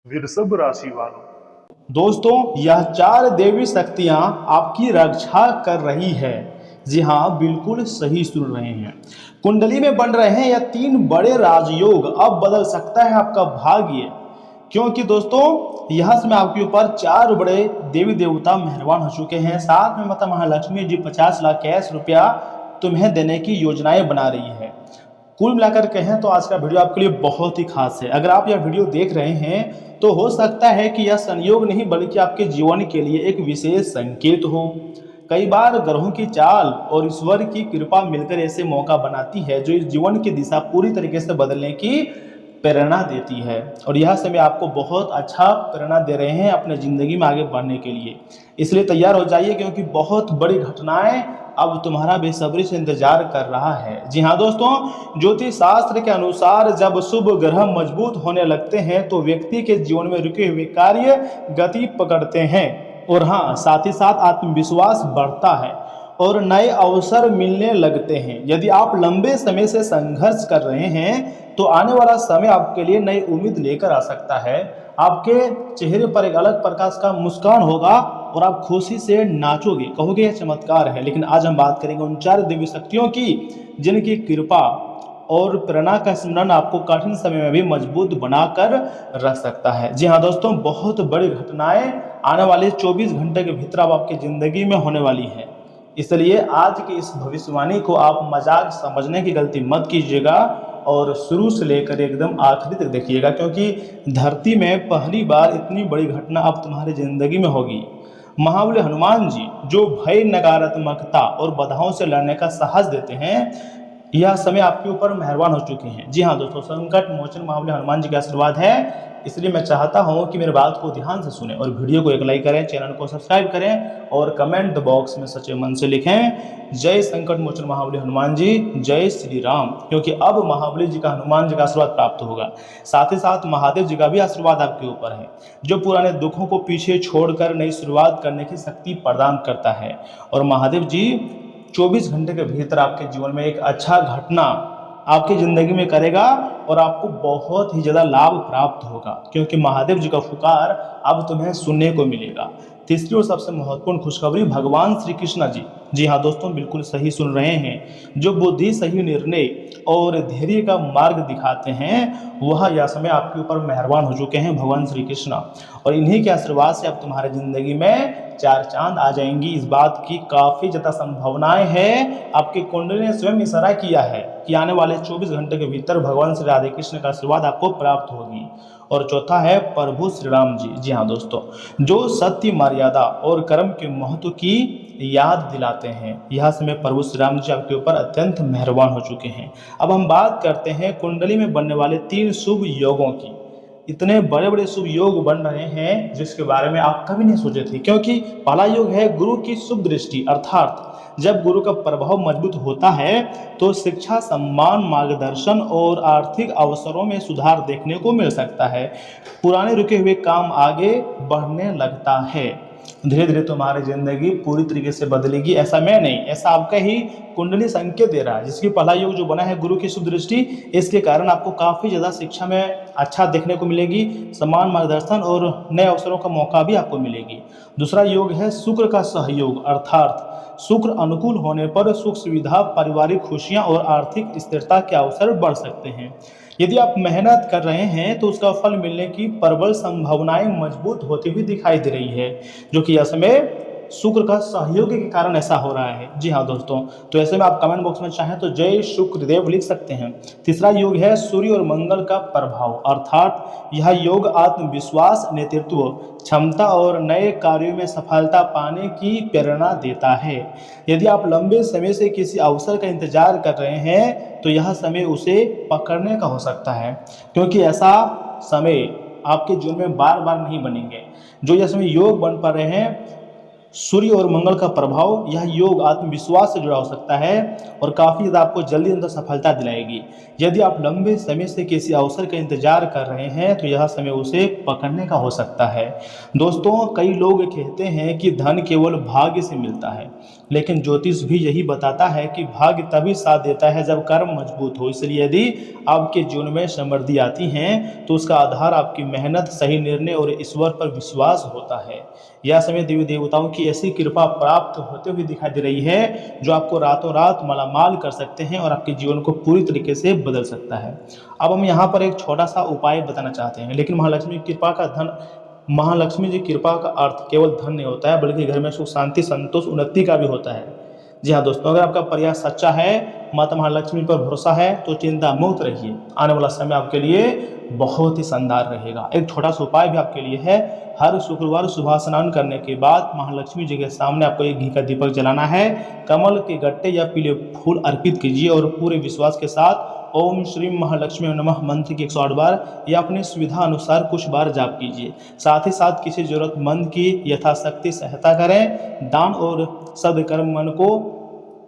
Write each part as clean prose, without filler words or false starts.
वृषभ राशि वालों, दोस्तों, यह चार देवी शक्तियां आपकी रक्षा कर रही है। जी हाँ, बिल्कुल सही सुन रहे हैं। कुंडली में बन रहे हैं यह तीन बड़े राजयोग। अब बदल सकता है आपका भाग्य, क्योंकि दोस्तों यह समय आपके ऊपर चार बड़े देवी देवता मेहरबान हो चुके हैं। साथ में माता महालक्ष्मी जी 50 लाख कैश रुपया तुम्हें देने की योजनाएं बना रही है। कुल मिलाकर कहें तो आज का वीडियो आपके लिए बहुत ही खास है। अगर आप यह वीडियो देख रहे हैं तो हो सकता है कि यह संयोग नहीं बल्कि आपके जीवन के लिए एक विशेष संकेत हो। कई बार ग्रहों की चाल और ईश्वर की कृपा मिलकर ऐसे मौका बनाती है जो इस जीवन की दिशा पूरी तरीके से बदलने की प्रेरणा देती है। और यह समय आपको बहुत अच्छा प्रेरणा दे रहे हैं अपने ज़िंदगी में आगे बढ़ने के लिए। इसलिए तैयार हो जाइए, क्योंकि बहुत बड़ी घटनाएं अब तुम्हारा बेसब्री से इंतजार कर रहा है। जी हाँ दोस्तों, ज्योतिष शास्त्र के अनुसार जब शुभ ग्रह मजबूत होने लगते हैं तो व्यक्ति के जीवन में रुके हुए कार्य गति पकड़ते हैं। और हाँ, साथ ही साथ आत्मविश्वास बढ़ता है और नए अवसर मिलने लगते हैं। यदि आप लंबे समय से संघर्ष कर रहे हैं तो आने वाला समय आपके लिए नई उम्मीद लेकर आ सकता है। आपके चेहरे पर एक अलग प्रकार का मुस्कान होगा और आप खुशी से नाचोगे, कहोगे यह चमत्कार है। लेकिन आज हम बात करेंगे उन चार दिव्य शक्तियों की जिनकी कृपा और प्रेरणा का स्मरण आपको कठिन समय में भी मजबूत बनाकर रख सकता है। जी हाँ दोस्तों, बहुत बड़ी घटनाएं आने वाले 24 घंटे के भीतर अब आपकी ज़िंदगी में होने वाली है। इसलिए आज की इस भविष्यवाणी को आप मजाक समझने की गलती मत कीजिएगा और शुरू से लेकर एकदम आखिरी तक देखिएगा, क्योंकि धरती में पहली बार इतनी बड़ी घटना अब तुम्हारी ज़िंदगी में होगी। महाबली हनुमान जी, जो भय, नकारात्मकता और बाधाओं से लड़ने का साहस देते हैं, यह समय आपके ऊपर मेहरबान हो चुके हैं। जी हाँ दोस्तों, संकट मोचन महाबली हनुमान जी का आशीर्वाद है। इसलिए मैं चाहता हूँ कि मेरी बात को ध्यान से सुनें और वीडियो को एक लाइक करें, चैनल को सब्सक्राइब करें और कमेंट बॉक्स में सच्चे मन से लिखें जय संकट मोचन महाबली हनुमान जी, जय श्री राम। क्योंकि अब महाबली जी का, हनुमान जी का आशीर्वाद प्राप्त होगा। साथ ही साथ महादेव जी का भी आशीर्वाद आपके ऊपर है, जो पुराने दुखों को पीछे छोड़कर नई शुरुआत करने की शक्ति प्रदान करता है। और महादेव जी 24 घंटे के भीतर आपके जीवन में एक अच्छा घटना आपकी ज़िंदगी में करेगा और आपको बहुत ही ज़्यादा लाभ प्राप्त होगा, क्योंकि महादेव जी का पुकार अब तुम्हें सुनने को मिलेगा। तीसरी और सबसे महत्वपूर्ण खुशखबरी, भगवान श्री कृष्ण जी, जी हाँ दोस्तों, बिल्कुल सही सुन रहे हैं, जो बुद्धि, सही निर्णय और धैर्य का मार्ग दिखाते हैं, वह यह समय आपके ऊपर मेहरबान हो चुके हैं भगवान श्री कृष्ण। और इन्हीं के आशीर्वाद से अब तुम्हारे ज़िंदगी में चार चांद आ जाएंगी। इस बात की काफ़ी ज़्यादा संभावनाएं हैं। आपकी कुंडली ने स्वयं इशारा किया है कि आने वाले 24 घंटे के भीतर भगवान श्री राधे कृष्ण का आशीर्वाद आपको प्राप्त होगी। और चौथा है प्रभु श्री राम जी, जी हाँ दोस्तों, जो सत्य, मर्यादा और कर्म के महत्व की याद दिलाते हैं। यह समय प्रभु श्री राम जी आपके ऊपर अत्यंत मेहरबान हो चुके हैं। अब हम बात करते हैं कुंडली में बनने वाले तीन शुभ योगों की। इतने बड़े बड़े शुभ योग बन रहे हैं जिसके बारे में आप कभी नहीं सोचे थे, क्योंकि पहला योग है गुरु की शुभ दृष्टि। अर्थात जब गुरु का प्रभाव मजबूत होता है तो शिक्षा, सम्मान, मार्गदर्शन और आर्थिक अवसरों में सुधार देखने को मिल सकता है। पुराने रुके हुए काम आगे बढ़ने लगता है। धीरे धीरे तुम्हारी जिंदगी पूरी तरीके से बदलेगी। ऐसा मैं नहीं, ऐसा आपका ही कुंडली संकेत दे रहा है, जिसकी पहला योग जो बना है गुरु की शुभ दृष्टि। इसके कारण आपको काफ़ी ज़्यादा शिक्षा में अच्छा देखने को मिलेगी, सम्मान, मार्गदर्शन और नए अवसरों का मौका भी आपको मिलेगी। दूसरा योग है शुक्र का सहयोग। अर्थात शुक्र अनुकूल होने पर सुख सुविधा, पारिवारिक खुशियां और आर्थिक स्थिरता के अवसर बढ़ सकते हैं। यदि आप मेहनत कर रहे हैं तो उसका फल मिलने की प्रबल संभावनाएं मजबूत होती हुई दिखाई दे रही है, जो कि यह समय शुक्र का सहयोग के कारण ऐसा हो रहा है। जी हाँ दोस्तों, तो ऐसे में आप कमेंट बॉक्स में चाहें तो जय शुक्रदेव लिख सकते हैं। तीसरा योग है सूर्य और मंगल का प्रभाव। अर्थात यह योग आत्मविश्वास, नेतृत्व क्षमता और नए कार्यों में सफलता पाने की प्रेरणा देता है। यदि आप लंबे समय से किसी अवसर का इंतजार कर रहे हैं तो यह समय उसे पकड़ने का हो सकता है, क्योंकि ऐसा समय आपके जीवन में बार बार नहीं बनेंगे। जो यह समय योग बन पा रहे हैं सूर्य और मंगल का प्रभाव, यह योग आत्मविश्वास से जुड़ा हो सकता है और काफ़ी ज़्यादा आपको जल्दी अंदर सफलता दिलाएगी। यदि आप लंबे समय से किसी अवसर का इंतजार कर रहे हैं तो यह समय उसे पकड़ने का हो सकता है। दोस्तों, कई लोग कहते हैं कि धन केवल भाग्य से मिलता है, लेकिन ज्योतिष भी यही बताता है कि भाग्य तभी साथ देता है जब कर्म मजबूत हो। इसलिए यदि आपके जीवन में समृद्धि आती है तो उसका आधार आपकी मेहनत, सही निर्णय और ईश्वर पर विश्वास होता है। यह समय देवी देवताओं की ऐसी कृपा प्राप्त होते हुए दिखाई दे रही है जो आपको रातों रात मालामाल कर सकते हैं और आपके जीवन को पूरी तरीके से बदल सकता है। अब हम यहाँ पर एक छोटा सा उपाय बताना चाहते हैं, लेकिन महालक्ष्मी जी कृपा का अर्थ केवल धन नहीं होता है, बल्कि घर में सुख, शांति, संतोष, उन्नति का भी होता है। जी हाँ दोस्तों, अगर आपका प्रयास सच्चा है, माता महालक्ष्मी पर भरोसा है, तो चिंता मुक्त रहिए। आने वाला समय आपके लिए बहुत ही शानदार रहेगा। एक छोटा सा उपाय भी आपके लिए है। हर शुक्रवार सुबह स्नान करने के बाद महालक्ष्मी जी के सामने आपको एक घी का दीपक जलाना है। कमल के गट्टे या पीले फूल अर्पित कीजिए और पूरे विश्वास के साथ ओम श्री महालक्ष्मी नमः मंत्र की 108 बार या अपनी सुविधा अनुसार कुछ बार जाप कीजिए। साथ ही साथ किसी जरूरतमंद की यथाशक्ति सहायता करें। दान और सदकर्म मन को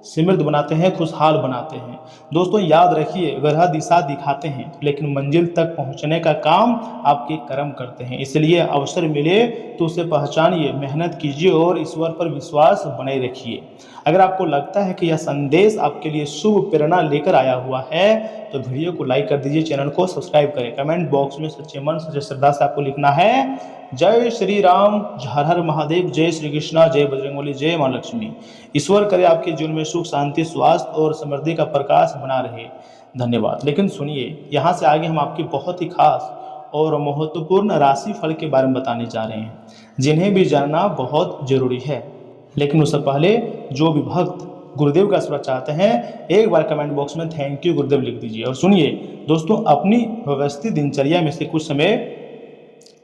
समृद्ध बनाते हैं, खुशहाल बनाते हैं। दोस्तों याद रखिए, ग्रह दिशा दिखाते हैं लेकिन मंजिल तक पहुंचने का काम आपके कर्म करते हैं। इसलिए अवसर मिले तो उसे पहचानिए, मेहनत कीजिए और ईश्वर पर विश्वास बनाए रखिए। अगर आपको लगता है कि यह संदेश आपके लिए शुभ प्रेरणा लेकर आया हुआ है तो वीडियो को लाइक कर दीजिए, चैनल को सब्सक्राइब करें। कमेंट बॉक्स में सच्चे मन सच्चे श्रद्धा से आपको लिखना है जय श्री राम, हर हर महादेव, जय श्री कृष्णा, जय बजरंगबली, जय मां लक्ष्मी। ईश्वर करे आपके जीवन में सुख, शांति, स्वास्थ्य और समृद्धि का प्रकाश बना रहे। धन्यवाद। लेकिन सुनिए, यहाँ से आगे हम आपकी बहुत ही खास और महत्वपूर्ण राशि फल के बारे में बताने जा रहे हैं, जिन्हें भी जानना बहुत जरूरी है। लेकिन उससे पहले जो भी भक्त गुरुदेव का आशीर्वाद चाहते हैं, एक बार कमेंट बॉक्स में थैंक यू गुरुदेव लिख दीजिए। और सुनिए दोस्तों, अपनी व्यवस्थित दिनचर्या में से कुछ समय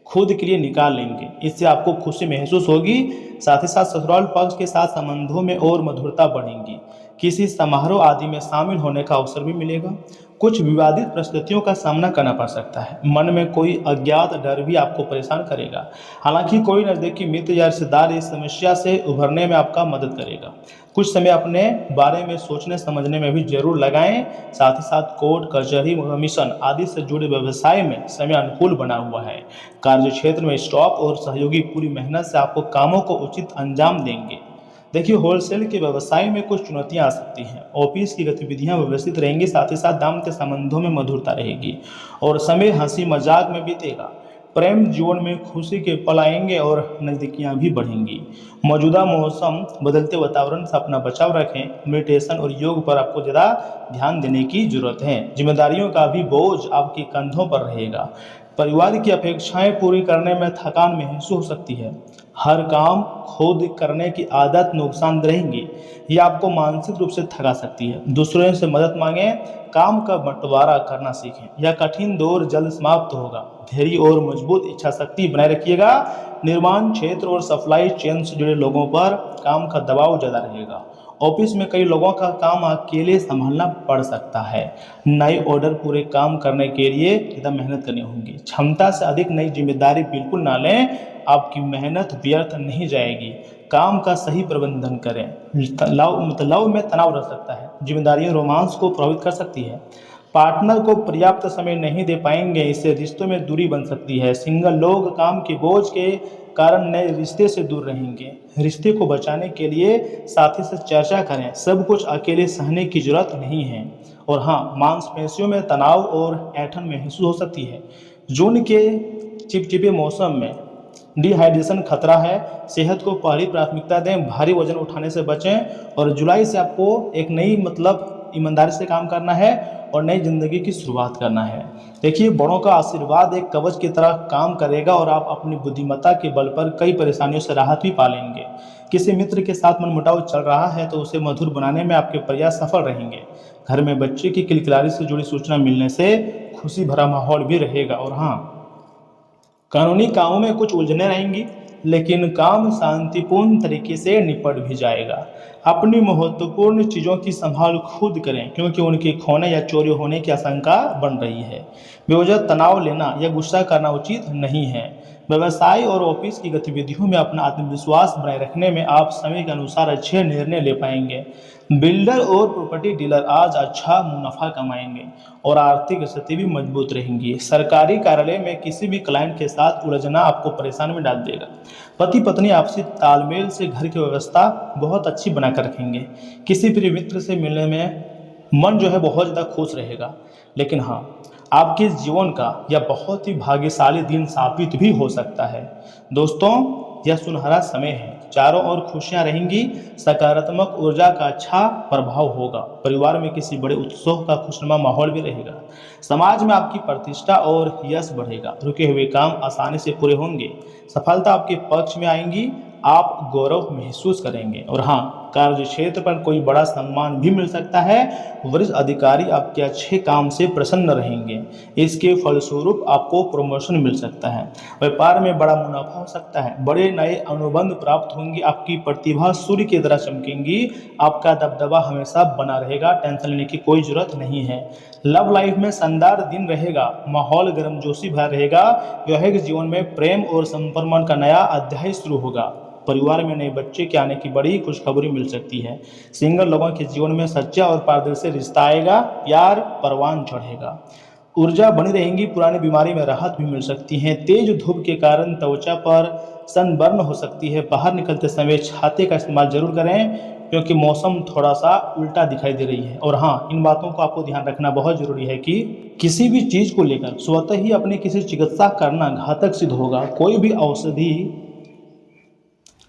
खुद के लिए निकाल लेंगे, इससे आपको खुशी महसूस होगी। साथ ही साथ ससुराल पक्ष के साथ संबंधों में और मधुरता बढ़ेंगी। किसी समारोह आदि में शामिल होने का अवसर भी मिलेगा। कुछ विवादित परिस्थितियों का सामना करना पड़ सकता है। मन में कोई अज्ञात डर भी आपको परेशान करेगा। हालांकि कोई नज़दीकी मित्र या रिश्तेदार इस समस्या से उभरने में आपका मदद करेगा। कुछ समय अपने बारे में सोचने समझने में भी जरूर लगाएं। साथ ही साथ कोर्ट कचहरी कमीशन आदि से जुड़े व्यवसाय में समय अनुकूल बना हुआ है। कार्य क्षेत्र में स्टाफ और सहयोगी पूरी मेहनत से आपको कामों को उचित अंजाम देंगे। देखिए, होलसेल के व्यवसाय में कुछ चुनौतियां आ सकती हैं। ऑफिस की गतिविधियां व्यवस्थित रहेंगी। साथ ही साथ दाम्पत्य संबंधों में मधुरता रहेगी और समय हंसी मजाक में बीतेगा। प्रेम जीवन में खुशी के पल आएंगे और नज़दीकियां भी बढ़ेंगी। मौजूदा मौसम बदलते वातावरण से अपना बचाव रखें। मेडिटेशन और योग पर आपको ज़्यादा ध्यान देने की जरूरत है। जिम्मेदारियों का भी बोझ आपके कंधों पर रहेगा। परिवार की अपेक्षाएं पूरी करने में थकान महसूस हो सकती है। हर काम खुद करने की आदत नुकसान रहेंगी। ये आपको मानसिक रूप से थका सकती है। दूसरों से मदद मांगें, काम का बंटवारा करना सीखें। यह कठिन दौर जल्द समाप्त होगा। धैर्य और मजबूत इच्छा शक्ति बनाए रखिएगा। निर्माण क्षेत्र और सप्लाई चेन से जुड़े लोगों पर काम का दबाव ज़्यादा रहेगा। ऑफिस में कई लोगों का काम अकेले संभालना पड़ सकता है। नए ऑर्डर पूरे काम करने के लिए ज़्यादा मेहनत करनी होगी। क्षमता से अधिक नई जिम्मेदारी बिल्कुल ना लें, आपकी मेहनत व्यर्थ नहीं जाएगी। काम का सही प्रबंधन करें। लव में तनाव रह सकता है। जिम्मेदारियां रोमांस को प्रभावित कर सकती है। पार्टनर को पर्याप्त समय नहीं दे पाएंगे, इससे रिश्तों में दूरी बन सकती है। सिंगल लोग काम के बोझ के कारण नए रिश्ते से दूर रहेंगे। रिश्ते को बचाने के लिए साथी से चर्चा करें। सब कुछ अकेले सहने की जरूरत नहीं है। और हाँ, मांसपेशियों में तनाव और ऐंठन महसूस हो सकती है। जून के चिपचिपे मौसम में डिहाइड्रेशन खतरा है। सेहत को पहली प्राथमिकता दें। भारी वजन उठाने से बचें। और जुलाई से आपको एक नई ईमानदारी से काम करना है और नई जिंदगी की शुरुआत करना है। देखिए, बड़ों का आशीर्वाद एक कवच की तरह काम करेगा और आप अपनी बुद्धिमत्ता के बल पर कई परेशानियों से राहत भी पालेंगे। किसी मित्र के साथ मनमुटाव चल रहा है तो उसे मधुर बनाने में आपके प्रयास सफल रहेंगे। घर में बच्चे की किलकिलारी से जुड़ी सूचना मिलने से खुशी भरा माहौल भी रहेगा। और हाँ, कानूनी कामों में कुछ उलझने रहेंगी। लेकिन काम शांतिपूर्ण तरीके से निपट भी जाएगा। अपनी महत्वपूर्ण चीज़ों की संभाल खुद करें, क्योंकि उनके खोने या चोरी होने की आशंका बन रही है। बेवजह तनाव लेना या गुस्सा करना उचित नहीं है। व्यवसाय और ऑफिस की गतिविधियों में अपना आत्मविश्वास बनाए रखने में आप समय के अनुसार अच्छे निर्णय ले पाएंगे। बिल्डर और प्रॉपर्टी डीलर आज अच्छा मुनाफा कमाएंगे और आर्थिक स्थिति भी मजबूत रहेंगी। सरकारी कार्यालय में किसी भी क्लाइंट के साथ उलझना आपको परेशानी में डाल देगा। पति पत्नी आपसी तालमेल से घर की व्यवस्था बहुत अच्छी बनाकर रखेंगे। किसी प्रिय मित्र से मिलने में मन जो है बहुत ज़्यादा खुश रहेगा। लेकिन हाँ, आपके जीवन का यह बहुत ही भाग्यशाली दिन साबित भी हो सकता है। दोस्तों, यह सुनहरा समय है, चारों ओर खुशियां रहेंगी, सकारात्मक ऊर्जा का अच्छा प्रभाव होगा। परिवार में किसी बड़े उत्सव का खुशनुमा माहौल भी रहेगा। समाज में आपकी प्रतिष्ठा और यश बढ़ेगा। रुके हुए काम आसानी से पूरे होंगे। सफलता आपके पक्ष में आएंगी। आप गौरव महसूस करेंगे। और हाँ, कार्य क्षेत्र पर कोई बड़ा सम्मान भी मिल सकता है। वरिष्ठ अधिकारी आपके अच्छे काम से प्रसन्न रहेंगे। इसके फलस्वरूप आपको प्रमोशन मिल सकता है। व्यापार में बड़ा मुनाफा हो सकता है। बड़े नए अनुबंध प्राप्त होंगे। आपकी प्रतिभा सूर्य की तरह चमकेंगी। आपका दबदबा हमेशा बना रहेगा। टेंशन लेने की कोई जरूरत नहीं है। लव लाइफ में शानदार दिन रहेगा। माहौल गर्मजोशी भरा रहेगा। वैवाहिक जीवन में प्रेम और संपर्क का नया अध्याय शुरू होगा। परिवार में नए बच्चे के आने की बड़ी खुशखबरी मिल सकती है। सिंगल लोगों के जीवन में सच्चा और पारदर्शी रिश्ता आएगा। प्यार परवान चढ़ेगा। ऊर्जा बनी रहेगी। पुरानी बीमारी में राहत भी मिल सकती है। तेज धूप के कारण त्वचा पर सनबर्न हो सकती है। बाहर निकलते समय छाते का इस्तेमाल जरूर करें, क्योंकि मौसम थोड़ा सा उल्टा दिखाई दे रही है। और हाँ, इन बातों को आपको ध्यान रखना बहुत जरूरी है कि किसी भी चीज़ को लेकर स्वतः ही अपने किसी चिकित्सा करना घातक सिद्ध होगा। कोई भी औषधि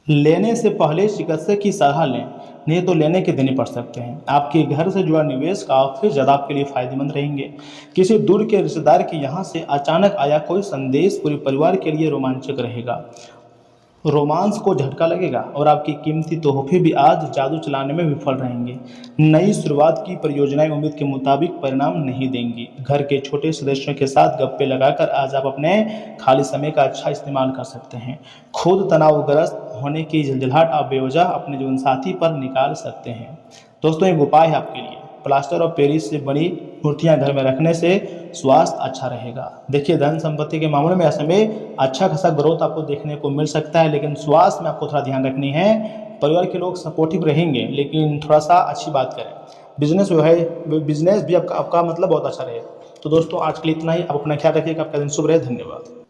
लेने से पहले चिकित्सक की सलाह लें, नहीं तो लेने के देने पड़ सकते हैं। आपके घर से जुड़ा निवेश काफ़ी ज़्यादा आपके लिए फायदेमंद रहेंगे। किसी दूर के रिश्तेदार के यहाँ से अचानक आया कोई संदेश पूरे परिवार के लिए रोमांचक रहेगा। रोमांस को झटका लगेगा और आपकी कीमती तोहफे भी आज जादू चलाने में विफल रहेंगे। नई शुरुआत की परियोजनाएं उम्मीद के मुताबिक परिणाम नहीं देंगी। घर के छोटे सदस्यों के साथ गप्पे लगाकर आज आप अपने खाली समय का अच्छा इस्तेमाल कर सकते हैं। खुद तनावग्रस्त होने की झंझलाहट आप बेवजह अपने जीवन साथी पर निकाल सकते हैं। दोस्तों, एक उपाय है आपके लिए। प्लास्टर ऑफ पेरिस से बनी मूर्तियां घर में रखने से स्वास्थ्य अच्छा रहेगा। देखिए, धन संपत्ति के मामले में ऐसे में अच्छा खासा ग्रोथ आपको देखने को मिल सकता है, लेकिन स्वास्थ्य में आपको थोड़ा ध्यान रखनी है। परिवार के लोग सपोर्टिव रहेंगे, लेकिन थोड़ा सा अच्छी बात करें। बिजनेस जो है, बिजनेस भी आपका मतलब बहुत अच्छा रहेगा। तो दोस्तों, आज के लिए इतना ही। आप अपना ख्याल रखिएगा। आपका दिन शुभ रहे। धन्यवाद।